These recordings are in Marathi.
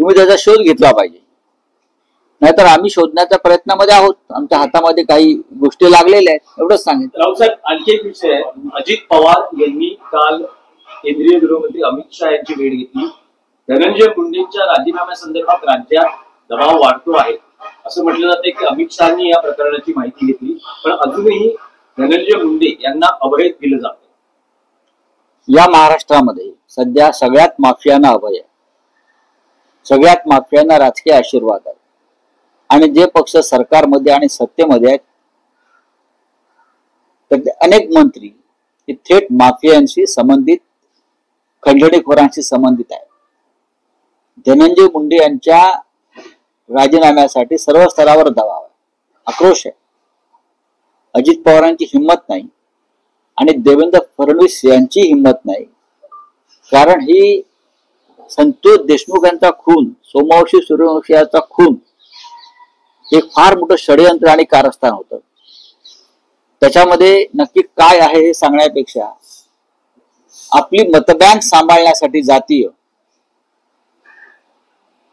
तुम्ही त्याचा शोध घेतला पाहिजे, नाहीतर आम्ही शोधण्याच्या प्रयत्नामध्ये आहोत, आमच्या हातामध्ये काही गोष्टी लागलेल्या आहेत, एवढंच सांगितलं. रावसाहेब, आणखी एक विषय आहे. अजित पवार यांनी काल केंद्रीय गृहमंत्री अमित शहा यांची भेट घेतली. धनंजय मुंडेंच्या राजीनाम्यासंदर्भात राज्यात दबाव वाढतो आहे असं म्हटलं जाते की अमित शहानी या प्रकरणाची माहिती घेतली, पण अजूनही धनंजय मुंडे यांना अभय दिलं जातं. या महाराष्ट्रामध्ये सध्या सगळ्यात माफियांना अभय आहे, सगळ्यात माफियांना राजकीय आशीर्वाद आहे, आणि जे पक्ष सरकारमध्ये आणि सत्तेमध्ये आहेत तर अनेक मंत्री हे थेट माफियांशी संबंधित, खंडणीखोरांशी संबंधित आहे. धनंजय मुंडे यांच्या राजीनाम्यासाठी सर्व स्तरावर दबाव आहे, आक्रोश आहे. अजित पवारांची हिंमत नाही आणि देवेंद्र फडणवीस यांची हिंमत नाही, कारण ही संतोष देशमुख यांचा खून, सोमवंशी सूर्यवंशी यांचा खून हे फार मोठं षडयंत्र आणि कारस्थान होतं. त्याच्यामध्ये नक्की काय आहे हे सांगण्यापेक्षा आपली मतबँक सांभाळण्यासाठी,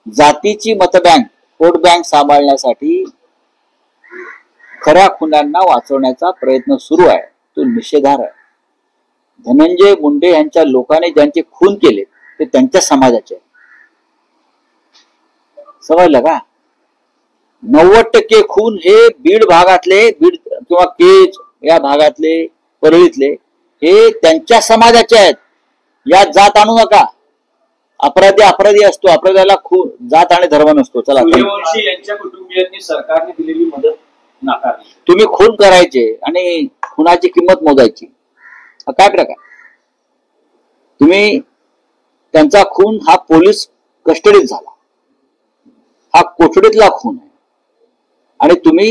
जातीची मतबँक, वोट बँक सांभाळण्यासाठी खऱ्या खुन्यांना वाचवण्याचा प्रयत्न सुरू आहे, तो निषेधार्ह आहे. धनंजय मुंडे यांच्या लोकांनी ज्यांचे खून केले ते त्यांच्या समाजाचे आहे, समजलं का? 90% खून हे बीड भागातले, बीड किंवा केज या भागातले, परळीतले हे त्यांच्या समाजाचे आहेत. या जात आणू नका. अपराधी असतो, अपराध्याला खून जात आणि धर्म नसतो. चला, सूर्यवंशी यांच्या कुटुंबियांनी सरकारने दिलेली मदत नाकारली. तुम्ही खून करायचे आणि खुनाची किंमत मोजायची, हा काय प्रकार? तुम्ही त्यांचा खून हा पोलीस कस्टडीत झाला, हा कोठडीतला खून आहे, आणि तुम्ही